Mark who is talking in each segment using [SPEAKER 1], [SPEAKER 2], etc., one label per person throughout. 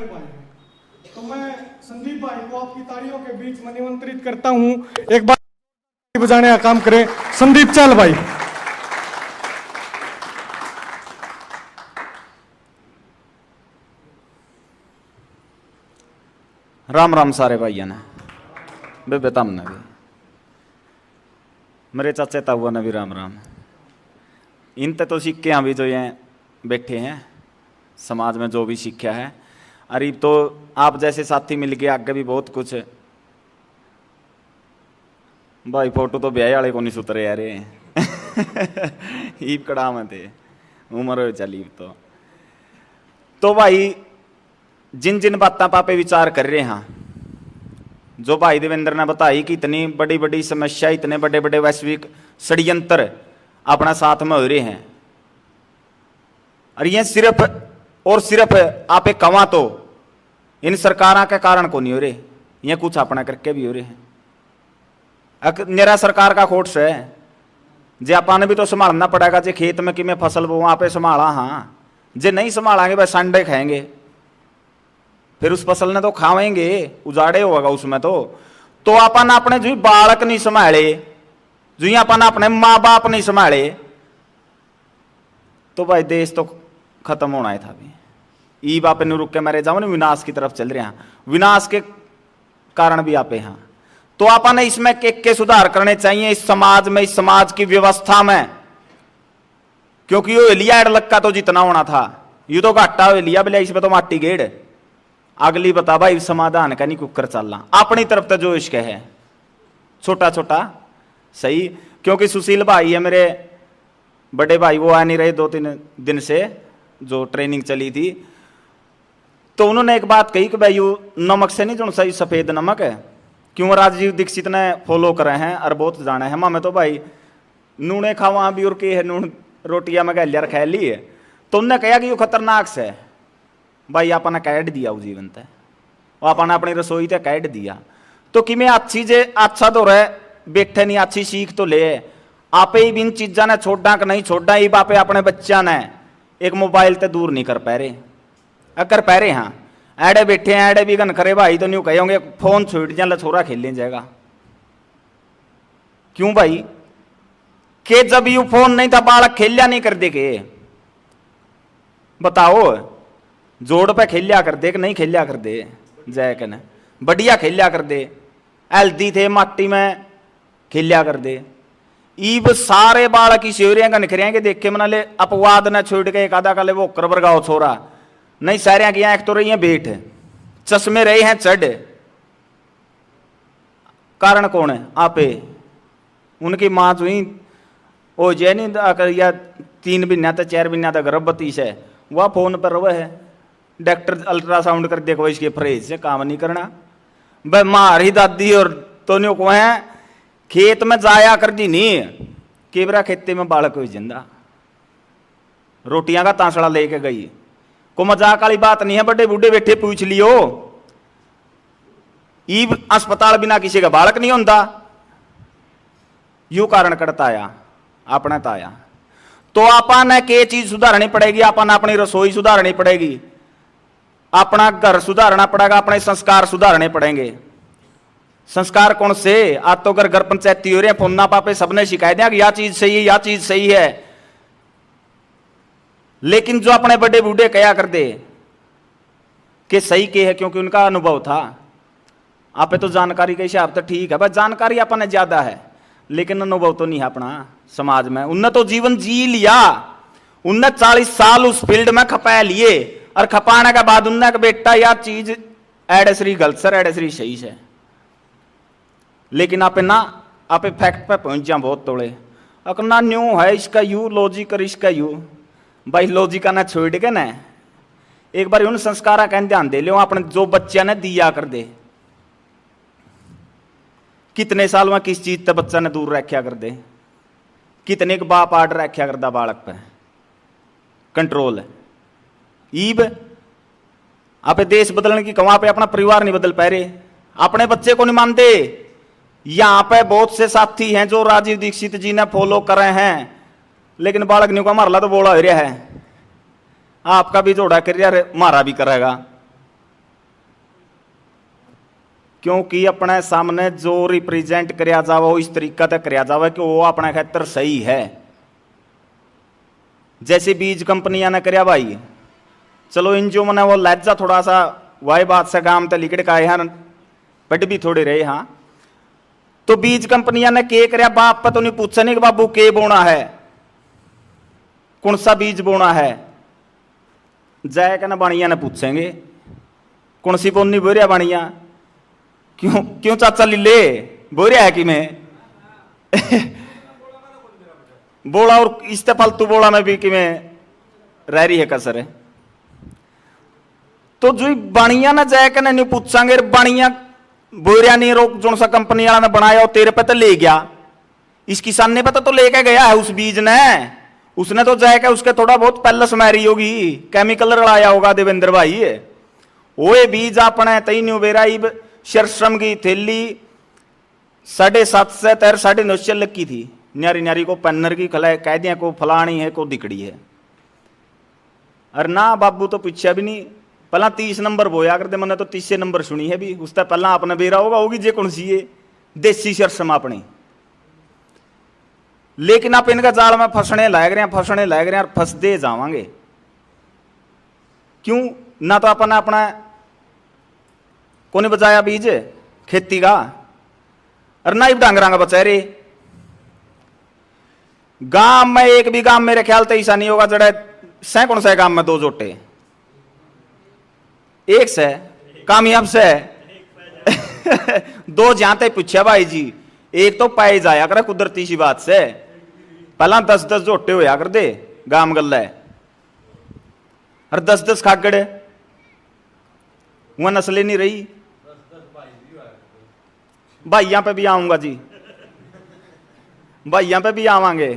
[SPEAKER 1] तो मैं संदीप भाई को आपकी तालियों के बीच में निमंत्रित करता हूं, एक बार बजाने का काम करें। संदीप चल भाई।
[SPEAKER 2] राम राम सारे भाइयों ने बेबेतम ने भी, मेरे चाचे ताऊआ ने भी राम राम। इन तो सिक्के भी जो ये बैठे हैं समाज में जो भी शिक्षा है, अरे तो आप जैसे साथी मिल के आगे भी बहुत कुछ भाई। फोटो तो ब्याह वाले को नहीं सुतरे यार ईब कड़ा में थे उम्र हो चली तो भाई जिन जिन बातों पापे विचार कर रहे हैं, जो भाई देवेंद्र ने बताई कि इतनी बड़ी बड़ी समस्या, इतने बड़े बड़े वैश्विक षड्यंत्र अपना साथ में हो रहे हैं, और ये सिर्फ और सिर्फ आप एक कमा तो इन सरकारों के कारण को नहीं हो रहे, ये कुछ अपना करके भी हो रहे हैं। मेरा सरकार का खोट से जे अपन भी तो संभालना पड़ेगा। जे खेत में कि मैं फसल बो वहां पे संभाला, हाँ जे नहीं संभालेंगे भाई संडे खाएंगे, फिर उस फसल ने तो खावेंगे, उजाड़े होगा उसमें तो अपन अपने जो बालक नहीं संभाले, जो अपन अपने माँ बाप नहीं संभाले, तो भाई देश तो खत्म होना ही था। भी ई बापे नहीं रुक के मेरे जाओ विनाश की तरफ चल रहे हैं, विनाश के कारण भी आपे हैं। तो अपन इसमें के सुधार करने चाहिए इस समाज में, इस समाज की व्यवस्था में, क्योंकि यो लिया एडलक का तो जितना होना था यू तो घाटा हो लिया बोले, इसमें तो माटी गेड़ अगली बता भाई समाधान का नहीं कुकर चलना। अपनी तरफ तो जो इश्क है छोटा छोटा सही, क्योंकि सुशील भाई है मेरे बड़े भाई, वो आ नहीं रहे 2-3 दिन से जो ट्रेनिंग चली थी, तो उन्होंने एक बात कही कि भाई यू नमक से नहीं जो सही सफेद नमक है, क्यों राजीव दीक्षित ने फॉलो करे हैं और बहुत जाना है। मैं तो भाई नूने खावा भी और के है नून रोटियां में गलियार खा ली है, तो उनने कहा कि यू खतरनाक से भाई अपन कैड दिया जीवन तय, वो अपन अपनी रसोई तक कैड दिया, तो कि मैं अच्छी जे अच्छा तो रहे बैठे नहीं, अच्छी सीख तो ले आपे ही इन चीजा ने छोड़ा कि नहीं छोड़ा, ये बापे अपने बच्चा ने एक मोबाइल ते दूर नहीं कर पा रहे, अगर पा रहे हाँ ऐडे बैठे हैं ऐडे भी गन करे भाई, तो न्यू कहोगे फोन छोड़ जा छोरा खेलने जाएगा। क्यों भाई के जब यू फोन नहीं था बालक खेलिया नहीं कर दे के, बताओ जोड़ पे खेलिया कर दे कि नहीं खेलिया कर दे, जय कन बढ़िया खेलिया कर दे, हेल्दी थे माटी में खेलिया कर दे। ईब सारे बालक की शेवरियां का निखरिया के देख के मना ले अपवाद न छोड़ के एक आधा का ले वो करबर गाओ छोरा नहीं, सारे की एक तो रही है बेट, चश्मे रहे हैं चढ़, कारण कौन है आपे, उनकी मां जो ही ओ जय नहीं या 3 महीना तो 4 महीना तक गर्भवती से वह फोन पर रहे है, डॉक्टर अल्ट्रासाउंड कर देखो इसके फ्रेज से काम नहीं करना। भाई मारी दादी और तो को है खेत में जाया कर दी नहीं, केवरा खेते में बालक हुई जिंदा रोटियां का तांसड़ा लेके गई, को मजाक वाली बात नहीं है। बड़े बूढ़े बैठे पूछ लियो, ईब अस्पताल बिना किसी का बालक नहीं होता, यू कारण करता आया अपना ताया। तो अपन के चीज सुधारनी पड़ेगी, अपन अपनी रसोई सुधारनी पड़ेगी, अपना घर सुधारना पड़ेगा, अपने संस्कार सुधारने पड़ेंगे। संस्कार कौन से, आज तो घर पंचायती हो रहे हैं, फोना पापे सबने शिकायत दिया कि यह चीज सही है, यह चीज सही है, लेकिन जो अपने बड़े बूढ़े कया कर दे कि सही के है, क्योंकि उनका अनुभव था। आपे तो जानकारी के हिसाब तो ठीक है भाई, जानकारी अपने ज्यादा है, लेकिन अनुभव तो नहीं है अपना समाज में। उनने तो जीवन जी लिया, उनने 40 साल उस फील्ड में खपा लिए, और खपाने के बाद उनने बेटा यह चीज एडेसरी गलत सर एडेसरी सही से, लेकिन आपे ना आपे फैक्ट पे पहुंच जा बहुत तोड़े अकना न्यू है इसका यू लॉजिक और इसका यू, भाई लॉजिक ना छोड़ के ना एक बार उन संस्कारा का ध्यान दे लियो, अपने जो बच्चा ने दिया कर दे, कितने साल में किस चीज से बच्चा ने दूर रखा कर दे, कितने के बाप आर्डर रखा करदा बालक पे कंट्रोल। ईब आपे देश बदलने की कमा पे अपना परिवार नहीं बदल पा रहे, अपने बच्चे को नहीं मानते। यहां पे बहुत से साथी हैं जो राजीव दीक्षित जी ने फॉलो कर रहे हैं, लेकिन बालक न्यू का मारला तो बोला हो रहा है, आपका भी जोड़ा कर मारा भी करेगा। क्योंकि अपने सामने जो रिप्रेजेंट कराया जावे वो इस तरीका तक कराया जावे कि वो अपने खातर सही है। जैसे बीज कंपनियां ने कराया भाई, चलो इन जो मैंने वो लज्जा थोड़ा सा वाई बात से गांव ते लिकड़ का आए हैं बट भी थोड़े रहे। हाँ तो बीज कंपनियां ने के कराया, बाप पे तो नहीं पूछा नहीं कि बाबू के बोना है, कौन सा बीज बोना है। जय कहना बाणिया ने पूछेंगे कौन सी बोनी बोरिया बाणिया, क्यों क्यों चाचा लीले बोरिया है कि मैं बोला और इससे फालतू बोला में भी कि मैं रह रही है कसर है। तो जो बाणिया ना जय कहना नहीं पूछांगे बाणिया बोरिया नहीं रोक जो सा कंपनी वाला ने बनाया तेरे पे तो ले गया, इस किसान ने पता तो लेके गया है उस बीज ने, उसने तो जाके उसके थोड़ा बहुत पहले समारी होगी, केमिकल रलाया होगा देवेंद्र भाई। वो ये बीज अपने तई न्यू बेरा शरश्रम की थैली 750 से 950 लगी थी, न्यारी न्यारी को पन्नर की खला कह दिया को फलानी है को दिकड़ी है। अरे ना बाबू तो पूछा भी नहीं, पहला 30 नंबर बोया करते, मैंने तो 30 नंबर सुनी है भी, उससे पहला आपने बेरा होगा होगी जे कौन सी है देसी शरश्रम अपनी। लेकिन आप इनका जाल में फंसने लग रहे हैं और फंस दे जावांगे। क्यों ना तो अपन अपना कोने बचाया बीज खेती का, और ना ही डांगरा का बचा रे। गांव में एक भी गांव मेरे ख्याल से ऐसा नहीं होगा जड़ा सैकड़ों से गांव में 2 जोटे, एक से कामयाब से 2 जानते पूछा भाई जी, एक तो पाए जाया करे कुदरती सी बात से, पहला 10-10 जोटे होया कर दे गांव गल है, और 10-10 खागड़े वहां नस्लें नहीं रही। भाइयों पे भी आऊंगा जी, भाइयों पे भी आवांगे,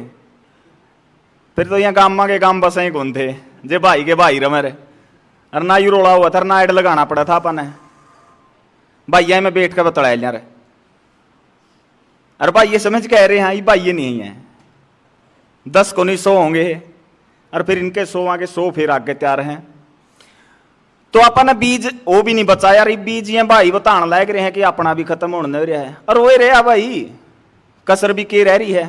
[SPEAKER 2] फिर तो यहाँ गामा के गांव बसे ही कौन थे जे भाई के भाई रहे, और ना यू रोड़ा हुआ था ना एड लगाना पड़ा था अपन, भाइया में बैठ कर बतलाया यार। अरे भाई ये समझ कह रहे हैं ये भाई नहीं है, 10 को नहीं 100 होंगे, और फिर इनके 100 आगे 100 फिर आगे तैयार हैं। तो अपन बीज वो भी नहीं बचा यार, बीज ये भाई बताने लग रहे हैं कि अपना भी खत्म होने रहा है, और वो रहा भाई कसर भी के रह रही है।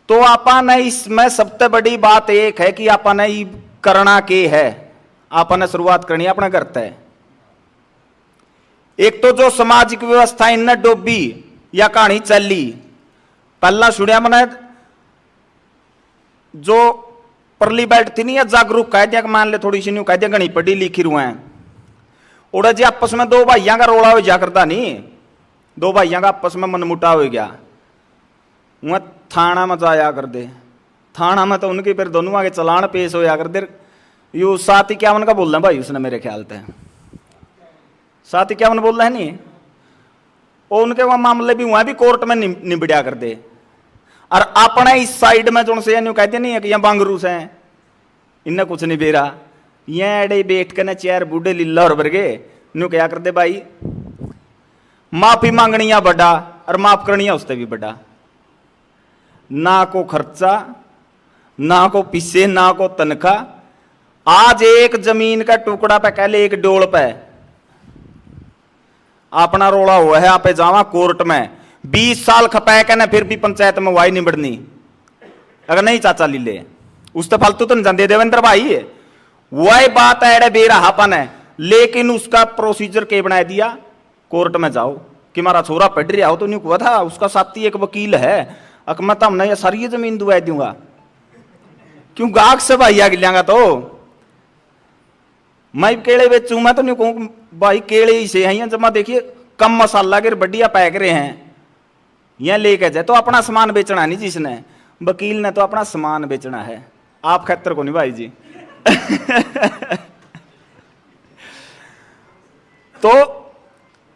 [SPEAKER 2] तो अपन इसमें सबसे बड़ी बात एक है कि अपन करना के है, अपन शुरुआत करनी अपना करता है। एक तो जो सामाजिक व्यवस्था इन डोबी या कहानी चली, पहला सुनिया मैंने जो परली बेल्ट थी नहीं, जागरूक कह दिया, मान ले थोड़ी सी न्यू कह दिया घनी पढ़ी लिखी रू है, उड़ा जी आपस में 2 भाइयों का रोड़ा हो जा करता नहीं, 2 भाइयों का आपस में मनमुटाव हो गया, वह थाना में जाया कर दे, थाना में तो उनके फिर दोनों आगे चलान पेश होया कर दे। यू 751 का बोलना भाई उसने मेरे ख्याल से 751 बोल रहा है नहीं, और उनके वहां मामले भी वहां भी कोर्ट में निबड़िया कर दे। और अपने इस साइड में जो से न्यू कहते नहीं है कि यहाँ बांगरूस हैं, इन्हें कुछ नहीं बेरा, ये एडे बैठ के ना चेयर बूढ़े लीला और बरगे न्यू क्या कर दे भाई, माफी मांगनी या बड़ा और माफ करनी है उससे भी बड़ा, ना को खर्चा ना को पिसे ना को तनखा। आज एक जमीन का टुकड़ा पे कह ले एक डोल पे अपना रोड़ा हुआ है, आप जावा कोर्ट में 20 साल खपाए के ना फिर भी पंचायत में वाई नहीं बढ़नी, अगर नहीं चाचा ली ले उससे फालतू तो नहीं जानते देवेंद्र भाई, वही बात है बेराहापन है। लेकिन उसका प्रोसीजर के बना दिया, कोर्ट में जाओ कि हमारा छोरा पढ़ रहा हो तो नहीं हुआ था, उसका साथी एक वकील है, मैं तो हमने ये सारी जमीन दुआ दूंगा, क्यों गाहक से भाई आ गिलेंगा तो मैं केले बेचू, मैं तो नहीं कहूँ भाई केले ही से हैं, जब मैं देखिए कम मसाला के बढ़िया पैक रहे हैं यह लेके जाए, तो अपना सामान बेचना नहीं जिसने, वकील ने तो अपना सामान बेचना है, आप खतर को नहीं भाई जी तो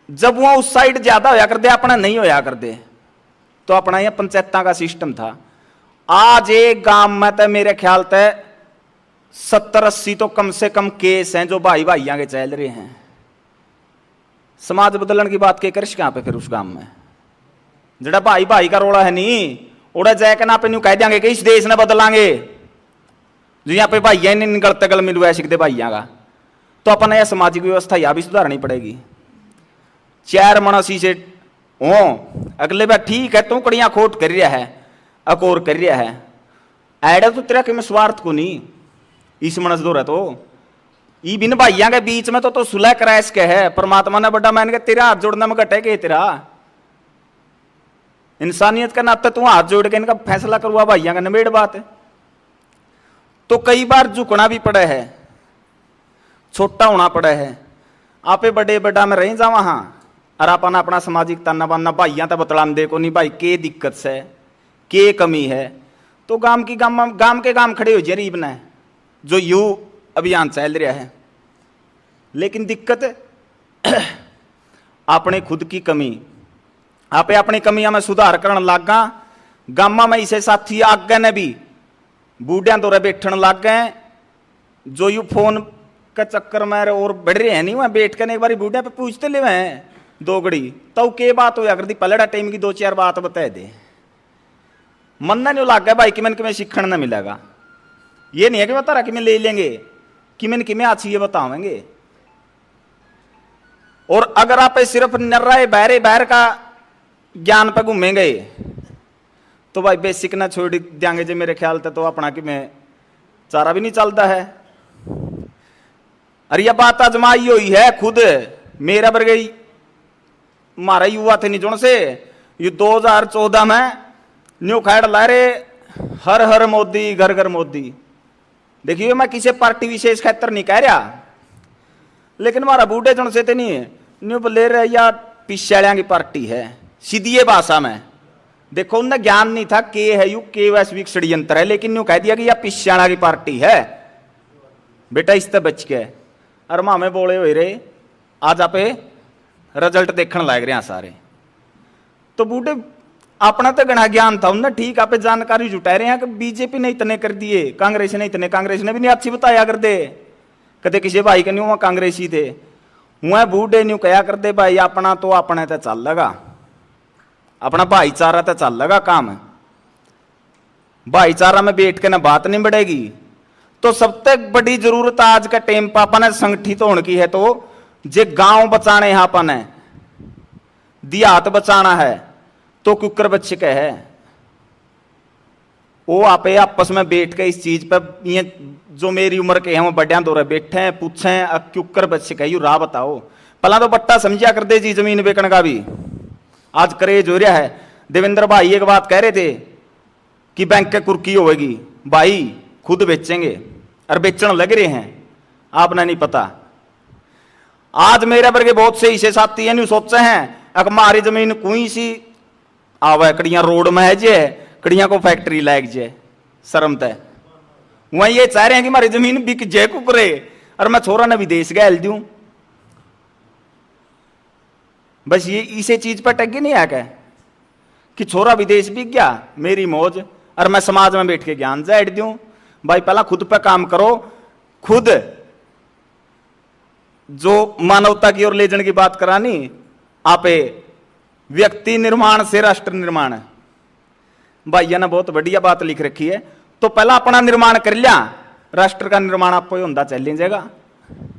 [SPEAKER 2] जब वो उस साइड ज्यादा होया कर दे अपना नहीं होया कर दे, तो अपना यह पंचायत का सिस्टम था। आज एक गांव में तो मेरे ख्याल से 70-80 तो कम से कम केस हैं जो भाई भाइयों के चल रहे हैं। समाज बदलने की बात के करिश कहां पे फिर उस गांव में जड़ा भाई भाई का रोड़ा है नहीं, उड़ा जाए ना पे न्यू कह देंगे कि इस देश ने बदलांगे जो यहाँ पे भाइया नहीं निकलते गल मिलवा सीखते भाइया का, तो अपन यह सामाजिक व्यवस्था यह भी सुधारनी पड़ेगी। 4 मनसी से हो अगले बार ठीक है तू कड़ियां खोट कर रहा है अकोर कर रहा है ऐडा तो तेरा कि मैं स्वार्थ को नहीं इस मनस दो रहा तो ई बिन भाइयों के बीच में तो सुलह क्रैश के है परमात्मा ने बड़ा मान के तेरा हाथ जोड़ना में घटे के तेरा इंसानियत का नाते तू हाथ जोड़ के इनका फैसला करवा भाइयों का निबेड़ बात है। तो कई बार झुकना भी पड़ा है छोटा होना पड़ा है आपे बड़े बड़ा में रह जा वहां और अपना अपना सामाजिक ताना बाना भाइयां तो बतलान दे को नहीं भाई के दिक्कत से के कमी है तो गांव के गांव खड़े हो जरीब ने जो यू अभियान चल रहा है। लेकिन दिक्कत अपने खुद की कमी आपे अपनी कमियां में सुधार करन लागा गामा में इसे साथी आगे ने भी बूढ़िया दौरे बैठन लग गए जो यू फोन का चक्कर में और बढ़ रहे हैं नहीं वह बैठ कर एक बार बूढ़िया पे पूछते ले हैं दो घड़ी तो के बात हो अगर दी पलड़ा टाइम की 2-4 बात बता दे मन ना नहीं लग गया भाई कि मैंने किमें सीखण ना मिलेगा ये नहीं है कि बता रहा कि मैं ले लेंगे कि मैंने किमें अच्छी ये बतावेंगे। और अगर आप सिर्फ नर्राए बहर का ज्ञान पे घूमेंगे तो भाई बेसिक ना छोड़ देंगे जो मेरे ख्याल से तो अपना कि मैं चारा भी नहीं चलता है। अरे यह बात आजमाई हुई है खुद मेरा बर गई मारा युवा थे निजुण से ये 2014 में न्यू खैड़ ला रहे हर हर मोदी घर घर मोदी। देखिए मैं किसी पार्टी विशेष खातर नहीं कह रहा लेकिन हमारा बूढ़े जन से तो नहीं है न्यू ले रहे या पिछाड़िया की पार्टी है सीधी भाषा में देखो उन्हें ज्ञान नहीं था के है यू के वैश्विक षड्यंत्र है लेकिन न्यू कह दिया कि यह पिछाड़ा की पार्टी है बेटा इससे बच के और मामे बोले हुए रहे आज आप रिजल्ट देखने लग रहे हैं सारे। तो बूढ़े अपना तो गणा ज्ञान था उन्हें ठीक आप जानकारी जुटा रहे हैं कि बीजेपी ने इतने कर दिए कांग्रेस ने इतने कांग्रेस ने भी नहीं अच्छी बताया कर दे कदे किसी भाई के नहीं वहां कांग्रेसी थे वह बूढ़े न्यू कहा कर दे भाई अपना तो अपने तो चल लगा अपना भाईचारा तो चल लगा काम भाईचारा में बैठ के ना बात नहीं बढ़ेगी। तो सबसे बड़ी जरूरत आज का टाइम पर अपन संगठित होने की है तो जे गांव बचाने यहाँ अपन है देहात बचाना है तो कुकर बच्चे का है वो आप आपस में बैठ के इस चीज पर ये जो मेरी उम्र के हैं वो बड़िया दौरे बैठे हैं पूछे क्यूकर बच्चे का यू राह बताओ पहला तो बट्टा समझा कर दे जी जमीन बेचने का भी आज करेज हो रहा है। देवेंद्र भाई एक बात कह रहे थे कि बैंक के कुर्की होगी भाई खुद बेचेंगे और बेचने लग रहे हैं आपने नहीं पता। आज मेरे वर्गे बहुत से ऐसे साथी हैं सोचे हैं अगर हमारी जमीन कोई सी आवे कड़ियां रोड में है जे कड़ियां को फैक्ट्री लायक जे शर्म तय वही ये चाह रहे हैं कि हमारी जमीन बिक जे कुकरे और मैं छोरा ने विदेश गया दूं बस ये इसे चीज पर टक नहीं आया कि छोरा विदेश बिक गया मेरी मौज और मैं समाज में बैठ के ज्ञान जाड़ दूं। भाई पहला खुद पे काम करो खुद जो मानवता की ओर ले जाने की बात करानी आपे व्यक्ति निर्माण से राष्ट्र निर्माण है। भाइया ने बहुत बढ़िया बात लिख रखी है तो पहला अपना निर्माण कर लिया राष्ट्र का निर्माण आपको होता चल जाएगा।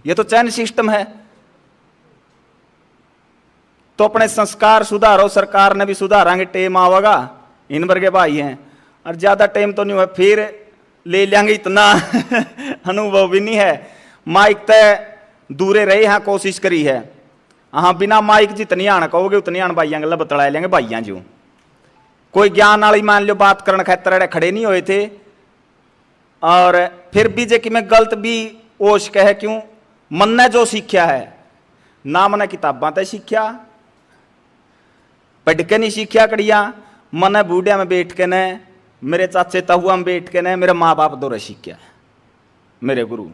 [SPEAKER 2] ये तो चैन सिस्टम है। तो अपने संस्कार सुधारो सरकार ने भी सुधारांगे टेम आवेगा इन वर्गे भाई हैं और ज्यादा टाइम तो नहीं हुआ फिर ले लेंगे इतना अनुभव भी नहीं है। माइक तय दूरे रहे यहाँ कोशिश करी है हाँ बिना माइक जितनी आन कहोगे उतनी आन भाइयां गल बतला लेंगे भाइयां जो कोई ज्ञान वाली मान लो बात करने खातर खड़े नहीं हुए थे और फिर भी जे कि मैं गलत भी ओश कहे क्यों मन ने जो सीखा है ना मैंने किताबा तो सीखा पढ़ के नहीं सीखा कड़िया मन बूढ़िया में बैठ के ने मेरे चाचे तहुआ में बैठ के ने मेरे माँ बाप दौरे सीखा मेरे गुरु।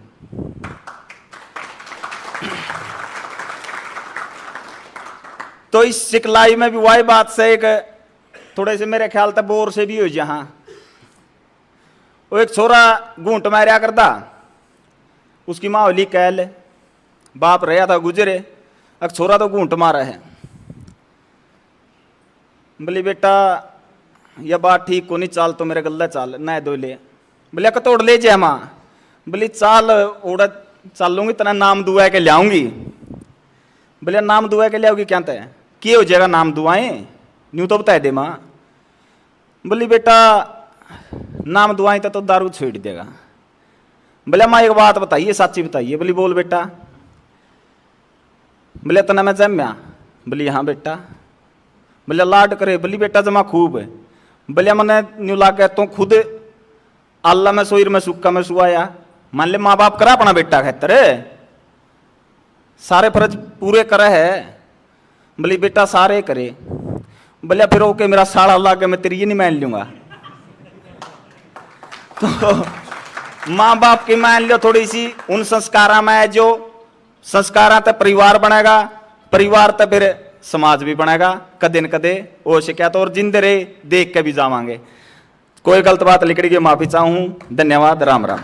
[SPEAKER 2] तो इस सिखलाई में भी वही बात से एक थोड़े से मेरे ख्याल तक बोर से भी हो जहां वो एक छोरा घूंट मारा करता उसकी माँ होली कैल बाप रहा था गुजरे एक छोरा तो घूंट मारा है बोली बेटा यह बात ठीक को नहीं चाल तो मेरे गल्ला चाल ना दो ले बोले तोड़ ले जाए माँ बोली चाल ओड़ा चालूंगी तना नाम दुआ के लाऊंगी बोले नाम दुआ के लिए होगी क्या तय किए हो जाएगा नाम दुआएं न्यू तो बताए दे माँ। बोली बेटा नाम दुआएं तो दारू छेड़ देगा। बोले माँ एक बात बताइए सच्ची बताइए। बोली बोल बेटा। बोले तना मैं जम्या। बोली हाँ बेटा। बोले लाड करे। बोली बेटा जमा खूब है। बोले मैंने न्यू लाग गया तो खुद अल्लाह में सोईर में सुक्का में सुआया मान ले माँ बाप करा अपना बेटा खेतर सारे फर्ज पूरे करे है। बोली बेटा सारे करे। बोले फिर ओके मेरा साड़ा लाग मैं तेरी ये नहीं मान लूंगा। तो माँ बाप की मान लो थोड़ी सी उन संस्कारा में जो संस्कारा तो परिवार बनेगा परिवार तो फिर समाज भी बनेगा कदे न कदे वो शिकायत और जिंदे रहे देख के भी जावांगे। कोई गलत बात लिखड़ी की माफी चाहूं। धन्यवाद। राम राम।